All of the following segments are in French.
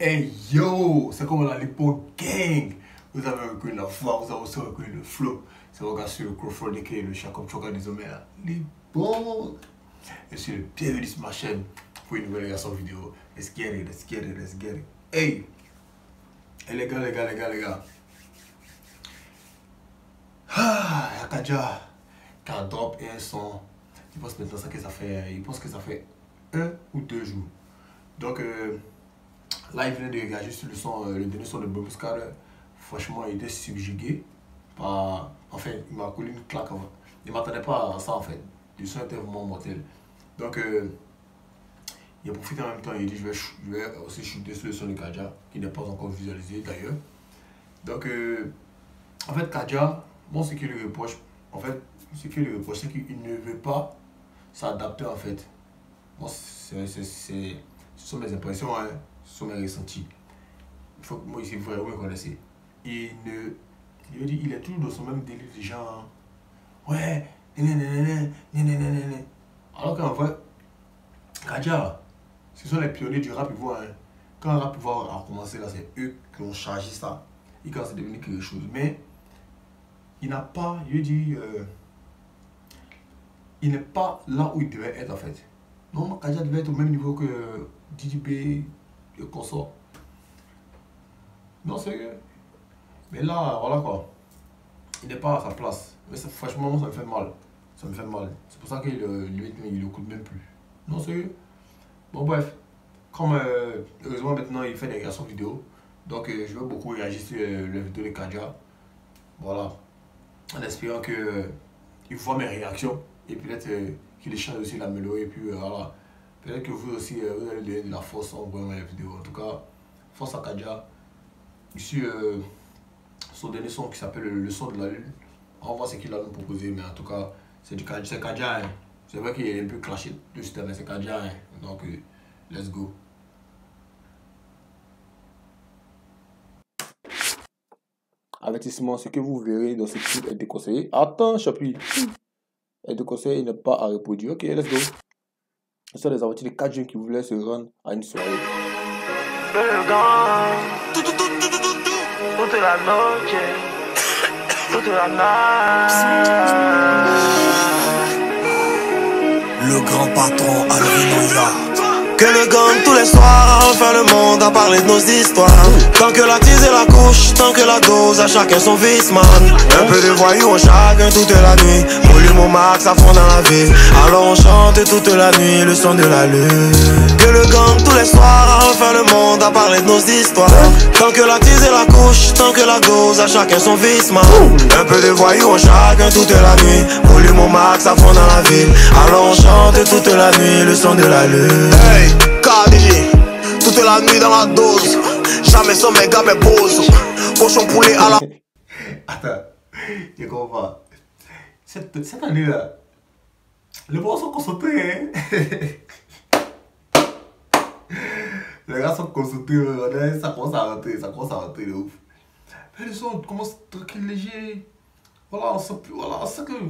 Hey yo, c'est comme la Lipo Gang. Vous avez reconnu la voix, vous avez aussi reconnu le flow. C'est votre gars sur le Crawford et le chat comme Choka des hommes là. Lipo. Je suis le bienvenu sur ma chaîne pour une nouvelle version vidéo. Let's get it, let's get it, let's get it. Hey, hey les gars. Ah, Kaja qui a drop un son. Je pense maintenant ça que ça fait. Il pense que ça fait 1 ou 2 jours. Donc là il venait de réagir sur le son, le dernier son de Bobuscar. Franchement il était subjugué par. Enfin il m'a collé une claque avant. Il ne m'attendait pas à ça en fait. Le son était vraiment mortel. Donc il a profité en même temps, il dit je vais aussi shooter sur le son de Kaja qui n'est pas encore visualisé d'ailleurs. Donc en fait Kaja, bon ce qu'il lui reproche, c'est qu'il ne veut pas s'adapter en fait. Bon, ce sont mes impressions, hein, ce sont mes ressentis. Il faut que moi ici vous reconnaissez. Il est toujours dans son même délire de genre. Ouais, alors qu'en vrai, Kaja, ce sont les pionniers du rap ivoire. Hein. Quand le rap ivoire a commencé là, c'est eux qui ont chargé ça. Et quand c'est devenu quelque chose. Mais il n'a pas, il n'est pas là où il devait être en fait. Non, Kaja devait être au même niveau que DJB et consort. Non, sérieux. Mais là, voilà quoi. Il n'est pas à sa place. Mais franchement, ça me fait mal. Ça me fait mal. C'est pour ça qu'il il écoute même plus. Non, sérieux. Bon, bref. Comme heureusement maintenant il fait des réactions vidéo. Donc je vais beaucoup réagir sur la vidéo de Kaja. Voilà. En espérant qu'il voit mes réactions. Et peut-être qu'il échange aussi la mélodie. Et puis voilà. Peut-être que vous aussi vous allez donner de la force en voyant les vidéos. En tout cas, force à Kaja. Ici, son dernier son qui s'appelle Le son de la lune. On va voir ce qu'il a nous proposé. Mais en tout cas, c'est du Kaja. C'est Kaja. Hein. C'est vrai qu'il est un peu clashé dessus, mais c'est Kaja. Hein. Donc, let's go. Avertissement, ce que vous verrez dans ce clip est déconseillé. Attends, chapitre. Est déconseillé, il n'est pas à reproduire. Ok, let's go. Ce sont les avertis de 4 jeunes qui voulaient se rendre à une soirée. Toute la noche, toute la night. Le grand patron Alvinoya. Que le gang tous les soirs, enfin le monde a parlé de nos histoires. Tant que la tise et la couche, tant que la dose, à chacun son vice man. Un peu de voyous en chacun toute la nuit. Volume au max à fond dans la ville. Alors on chante toute la nuit le son de la lune. Que le gang tous les soirs, enfin le monde a parlé de nos histoires. Tant que la tise et la couche, tant que la dose, à chacun son vice man. Un peu de voyous en chacun toute la nuit. Volume au max à fond dans la ville. Alors on chante toute la nuit le son de la lune. Hey, KDG, toute la nuit dans la dose. Jamais sans mes gars, mes poses. Cochon poulet à la. Attends, je comprends pas. Cette année-là, les bons sont concentrés. Hein? Les gars sont concentrés, ça commence à rentrer de ouf. Mais le son commence tranquille, léger. Voilà, on sent que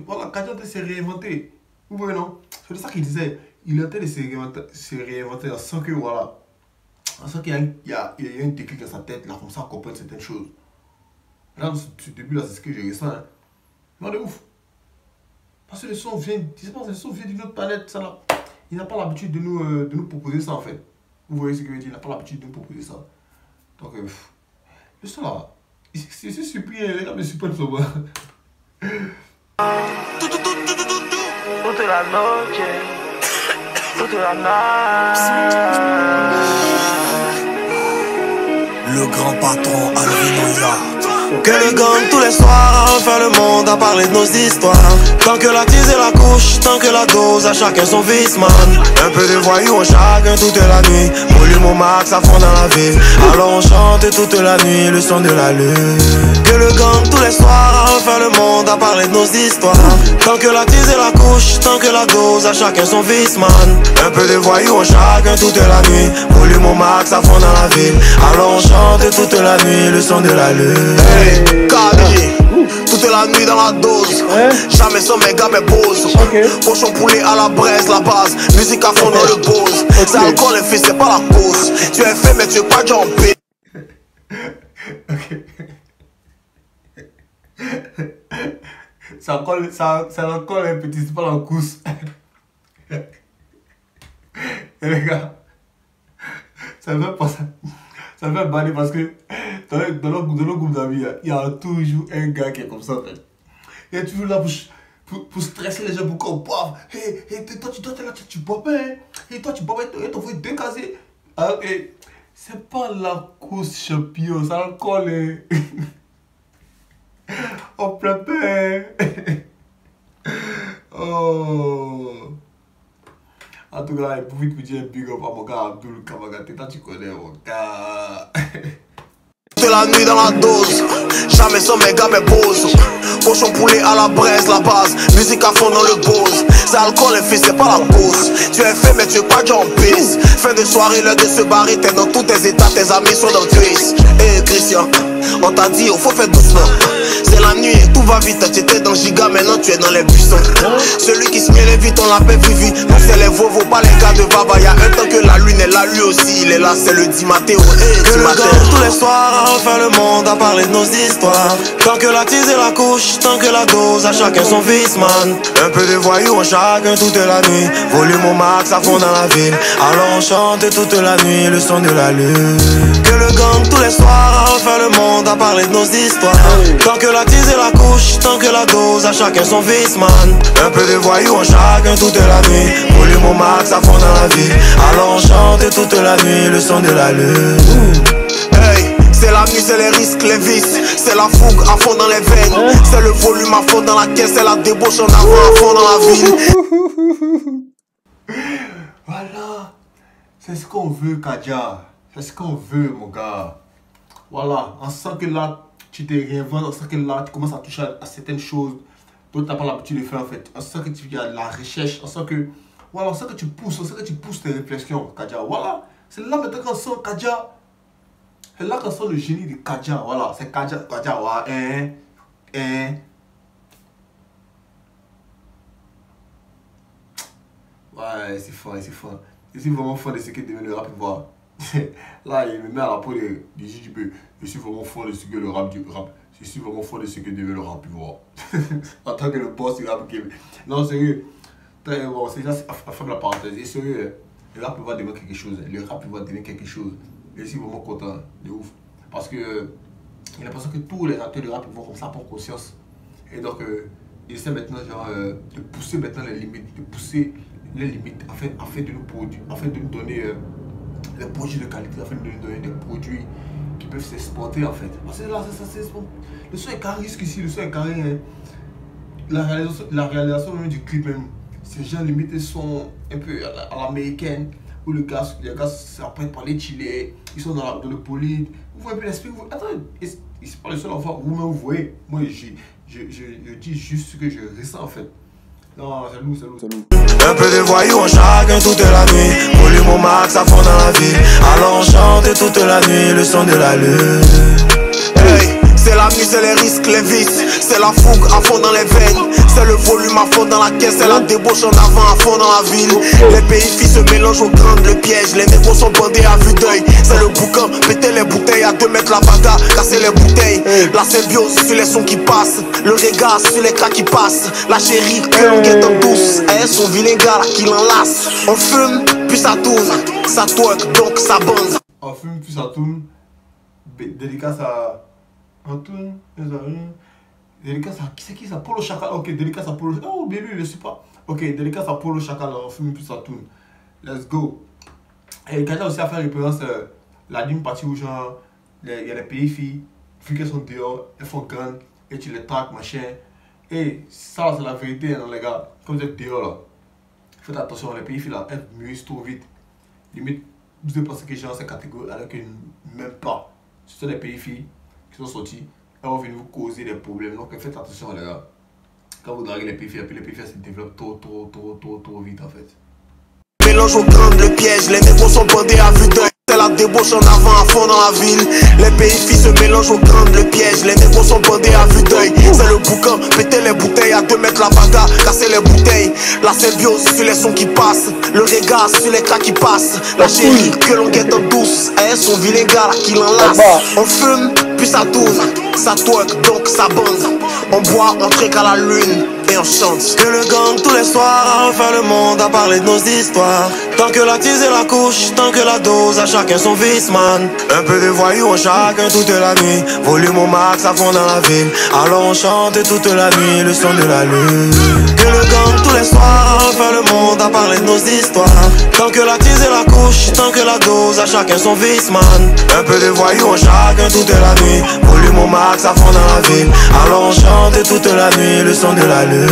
voilà, Kaja s'est réinventé. Vous voyez, non? C'est ça qu'il disait. Il est en train de se réinventer. On sent que voilà. On sent qu'il y a une déclic dans sa tête, là, comme ça, à comprendre certaines choses. Là, dans ce début-là, c'est ce que je ressens. Hein. Non, de ouf. Parce que le son vient d'une autre planète. Ça, là. Il n'a pas l'habitude de nous proposer ça, en fait. Vous voyez ce que je veux dire? Il n'a pas l'habitude de nous proposer ça. Donc, le son, là, je suis surpris. Les gars me surprennent sur moi. Toute la noche, toute la night. Le grand patron Alvinoya. Que le gang tous les soirs, enfin le monde a parlé de nos histoires. Tant que la tise et la couche, tant que la dose, à chacun son vice man. Un peu de voyous en chacun toute la nuit. Volume au max à fond dans la ville. Alors on chante toute la nuit le son de la lune. Que le gang tous les soirs, enfin le monde a parlé de nos histoires. Tant que la tise et la couche, tant que la dose, à chacun son vice man. Un peu de voyous en chacun toute la nuit. Volume au max à fond dans la ville. Alors on chante toute la nuit le son de la lune. Hey, KDG, toute la nuit dans la dose. Jamais sans méga mais pause. Cochon poulet à la braise, la base. Musique à fond dans le pose. C'est alcool et fils, c'est pas la cause. Tu es fait mais tu es pas jumpé. Ça colle un petit, c'est pas la course. Et les gars, ça me fait passer. Ça me fait banner parce que dans le groupe d'amis, il y a toujours un gars qui est comme ça en fait. Il est toujours là pour stresser les gens pour qu'on boive. Hey, toi tu bois pas, hein. Hey, toi tu bois pas, t'as envoyé 2 casiers. Alors, hey, c'est pas la course champion, ça le colle. On plein pain. Oh. En tout cas, il faut vite me dire un big up à mon gars Abdul Kamagate. Toi, tu connais mon gars. Toute la nuit dans la dose. Jamais sans méga mais pause. Cochon poulet à la braise, la base. Musique à fond dans le pose. C'est alcool et fils, c'est pas la cause. Tu es fait mais tu es pas jumpé. Fin de soirée, l'heure de se barrer. T'es dans tous tes états, tes amis sont dans le twist. Hey Christian, on t'a dit, il faut faire doucement. C'est la nuit et tout va vite. Tu étais dans Giga, maintenant tu es dans les buissons. Celui qui se mêle vite, on l'appelle Vivi. Nous c'est les Vovo, pas les gars de Baba. Y'a un temps que la lune est là, lui aussi. Il est là, c'est le 10 Mathéo. Que le gang tous les soirs à refaire le monde, à parler de nos histoires. Tant que la tise et la couche, tant que la dose, à chacun son vice man. Un peu de voyous en chacun toute la nuit. Volume au max à fond dans la ville. Alors on chante toute la nuit le son de la lune. Que le gang tous les soirs à refaire le monde, à parler de nos histoires. Tant que la tise et la couche, tant que la dose, à chacun son vice man. Un peu de voyous en chacun toute la nuit. Volume au max à fond dans la ville. Alors on chante toute la nuit le son de la lune. Hey, c'est la nuit, c'est les risques, les vices. C'est la fougue à fond dans les veines. C'est le volume à fond dans la caisse. C'est la débauche en avant à fond dans la ville. Voilà. C'est ce qu'on veut, Kadja. C'est ce qu'on veut, mon gars. Voilà. On sent que là, tu te réinventes. On sent que là, tu commences à toucher à certaines choses dont tu n'as pas l'habitude de faire, en fait. On sent que tu as de la recherche. On sent que... Voilà, on sent que tu pousses. On sent que tu pousses tes réflexions, Kadja. Voilà. C'est là maintenant qu'on sent Kadja. C'est là qu'on sent le génie de Kadja. Voilà. C'est Kadja. Kadja, ouais. Ouais, c'est fort, c'est fort. Je suis vraiment fort de ce que devient le rap ivoire. Là, il me met à la peau de JJB. Je suis vraiment fort de ce que le rap du rap. Je suis vraiment fort de ce que devient le rap ivoire. En tant que le boss du rap game. Non, sérieux. Bon, c'est déjà à faire la parenthèse. Et sérieux, le rap ivoire devient quelque chose. Le rap ivoire devient quelque chose. Je suis vraiment content, de ouf. Parce que j'ai l'impression que tous les acteurs de rap ivoire comme ça prennent conscience. Et donc, ils essaient maintenant genre, de pousser maintenant les limites. De pousser les limites afin de nous produire, afin de nous donner des produits de qualité, afin de nous donner des produits qui peuvent s'exporter en fait. Parce que là, le son est carré ici, le son est carré. Hein. La réalisation même du clip même, ces gens limite ils sont un peu à l'américaine, où les gars s'apprêtent par les chilés, ils sont dans le bolide. Vous voyez un peu l'esprit, attends, c'est pas le seul enfant, vous voyez, moi je dis juste ce que je ressens en fait. Non, c'est lourd. Un peu de voyous en chacun toute la nuit. Volume au max à fond dans la ville. Alors on chante toute la nuit le son de la lune. Hey, c'est la nuit, c'est les risques, les vices. C'est la fougue à fond dans les veines. C'est le volume à fond dans la caisse. C'est la débauche en avant à fond dans la ville. Les pays filles se mélangent au grand le piège. Les négros sont bandés à vue d'œil. C'est le boucan, péter les bouteilles à 2 mètres la bagarre, casser les bouteilles. La symbiose sur les sons qui passent. Le regard sur les cas qui passent. La chérie que l'on guette en douce. Elle son vilain gars là qui l'enlace. On fume, puis ça tourne. Ça twerk, donc ça bande. On fume, puis ça tourne. Dédicace à Antoine. Dédicace à qui ça? Polo Chacal. Ok, dédicace à Polo. Oh bébé, je sais pas. Ok, dédicace à Polo Chacal. On fume, puis ça tourne. Let's go. Et Kadja aussi a fait référence la dîme partie où genre il y a des pays filles qu'elles sont dehors, elles font grandes et tu les traques machin. Et ça c'est la vérité hein, les gars. Quand vous êtes dehors là, faites attention, les pays filles là, elles mûrissent trop vite. Limite, vous devez penser que j'ai dans cette catégorie alors que même pas. Ce sont des pays filles qui sont sorties, elles vont venir vous causer des problèmes. Donc faites attention les gars. Quand vous draguez les pays filles, puis les pays filles se développent trop vite en fait. Mélange au grand le piège, les négros sont bandés à vue d'œil. fait la débauche en avant à fond dans la ville. Les pays filles se mélangent au crâne, le piège. Les négros sont bandés à vue d'œil. C'est le boucan, péter les bouteilles à 2 mètres la bagarre, casser les bouteilles. La symbiose sur les sons qui passent, le regard sur les cas qui passent. La chérie que l'on guette en douce, elles sont vilains gars là qui l'enlacent. On fume, puis ça tourne, ça twerk donc ça bande. On boit, on trinque à la lune et on chante. Que le gang tous les soirs à refaire le monde à parler de nos histoires. Tant que la tise et la couche, tant que la dose, à chacun son vice man. Un peu de voyous en chacun toute la nuit. Volume au max à fond dans la ville. Alors on chante toute la nuit le son de la lune. Que le gang tous les soirs à refaire le monde à parler de nos histoires. Tant que la tise et la couche, tant que la dose, à chacun son vice man. Un peu de voyous en chacun toute la nuit. Volume au max à fond dans la ville. Alors on chante toute la nuit le son de la lune.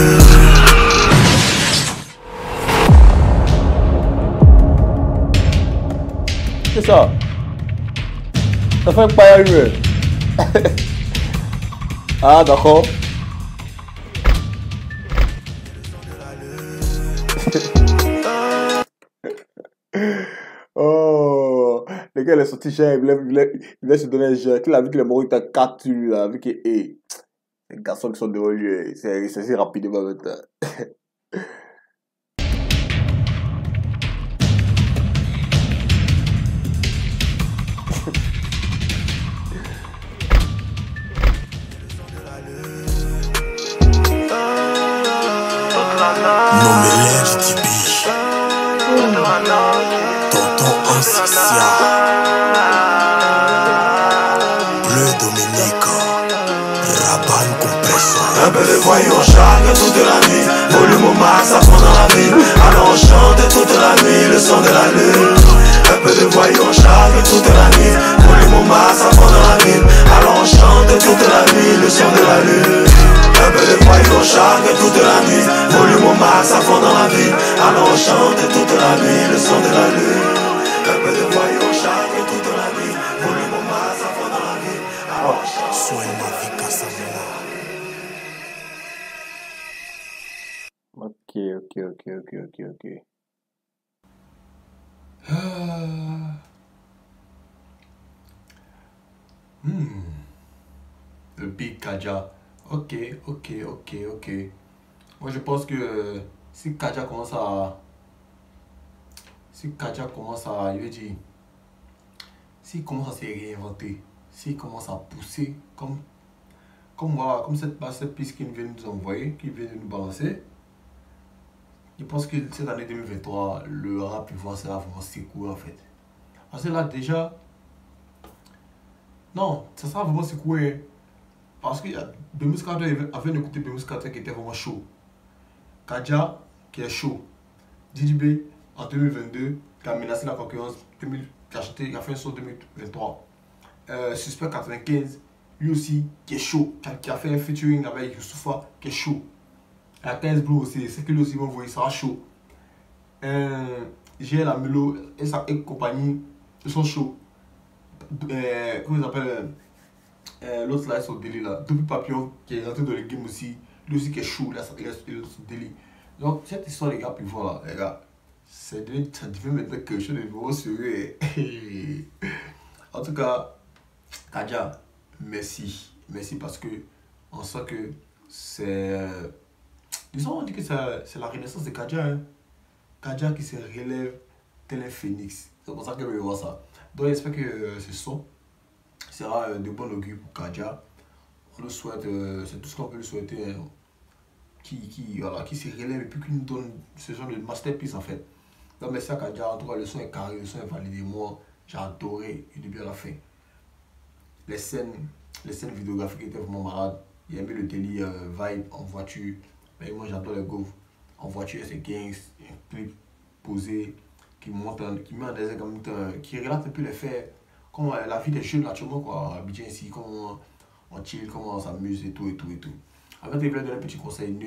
C'est ça. Ça fait pas y arriver. Ah d'accord. Oh, les gars, il est sorti cher, il voulait se donner un cher. Qu'il a vu que les morts étaient 4 là, vu que, les garçons qui sont devant lui, c'est si rapidement maintenant. Nommé Lège Tibi, Tonton Ancicia, Bleu Dominique, Raban Compressor. Un peu de voyous en chacun toute la nuit. Volume au max à fond dans la ville. Alors on chante toute la nuit le son de la lune. Un peu de voyous en chacun toute la nuit. Volume au max à fond dans la ville. Alors on chante toute la nuit le son de la lune. Un peu de voyous en chacun toute la nuit. Volume au max à fond dans la ville. Alors on chante toute la nuit le son de la lune. Un peu de voyous en chacun toute la nuit. Volume au max à fond dans la ville. Alors on chante. Soigne ma vie Casamela. Ok. Le Big Kaja. Ok. Moi je pense que si Kaja commence à... je veux dire... S'il commence à se réinventer, s'il commence à pousser, comme cette piste qu'il vient de nous envoyer, qu'il vient de nous balancer, je pense que cette année 2023, le rap ça va vraiment secouer en fait. Parce que là déjà, non, ça sera vraiment secoué. Parce que Bemus Carter, avant d'écouter Bemus Carter qui était vraiment chaud. Kaja qui est chaud. DJB en 2022 qui a menacé la concurrence, qui a fait un saut en 2023. Suspect 95, lui aussi qui est chaud, qui a fait un featuring avec Youssoufa qui est chaud. La 15 Blue aussi, c'est que lui aussi m'a envoyé, ça va chaud. J'ai la Melo et compagnie, ils sont chauds. Comment ils appellent l'autre là, c'est au délit là. Depuis Papillon qui est rentré dans le game aussi, lui aussi qui est chaud, là, il est au délit. Donc, cette histoire, les gars, puis voilà, les gars, ça devient maintenant quelque chose de nouveau sérieux. En tout cas, Kaja, merci. Merci parce que on sent que c'est. Disons, on dit que c'est la renaissance de Kaja. Hein. Kaja qui se relève tel un phénix. C'est pour ça que je vois ça. Donc, j'espère que ce son sera de bon augure pour Kaja. On le souhaite, c'est tout ce qu'on peut lui souhaiter. Hein. Qui se relève et puis qui nous donne ce genre de masterpiece en fait. Donc, merci à Kaja. En tout cas, le son est carré, le son est validé. Moi, j'ai adoré du début à la fin. Les scènes vidéographiques étaient vraiment malades. J'ai aimé le délire vibe en voiture. Mais moi j'adore les gaufres. En voiture, c'est gangs, un clip posé qui met en des comme qui relate un peu les faits. Comment la vie des jeunes naturellement quoi. À Abidjan ici, comment on chill, comment on s'amuse et tout. Avant de donner un petit conseil,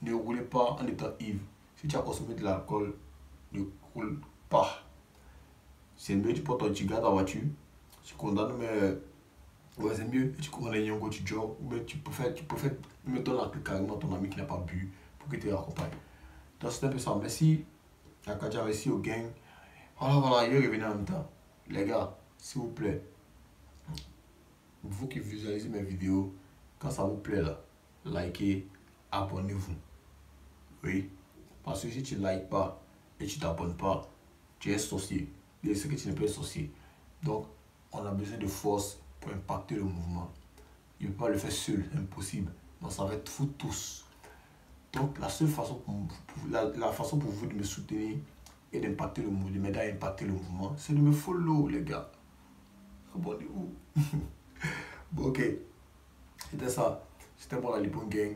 ne roulez pas en étant ivre. Si tu as consommé de l'alcool, ne roule pas. C'est mieux, tu portes ton tigre dans ta voiture. Tu condamnes, mais ouais, c'est mieux. Tu cours les yongo, tu jogs. Ou bien tu préfères me donner la clé carrément à ton ami qui n'a pas bu pour que tu l'accompagnes. Donc c'est un peu ça. Merci à Kaja, merci au gang. Voilà, il est revenu en même temps. les gars, s'il vous plaît, vous qui visualisez mes vidéos, quand ça vous plaît là, likez, abonnez-vous. Oui, parce que si tu ne likes pas et tu t'abonnes pas, tu es sorcier. Et c'est que tu n'es pas sorcier. Donc, on a besoin de force pour impacter le mouvement. Il ne peut pas le faire seul, impossible. Donc, ça va être vous tous. Donc, la seule façon la façon pour vous de me soutenir et d'impacter le mouvement, de m'aider à impacter le mouvement, c'est de me follow, les gars. Abonnez-vous. Bon, ok. C'était ça. C'était moi la Lipong Gang.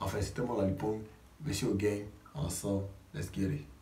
Enfin, c'était moi la Lipong. Merci au gang. Ensemble. Let's get it.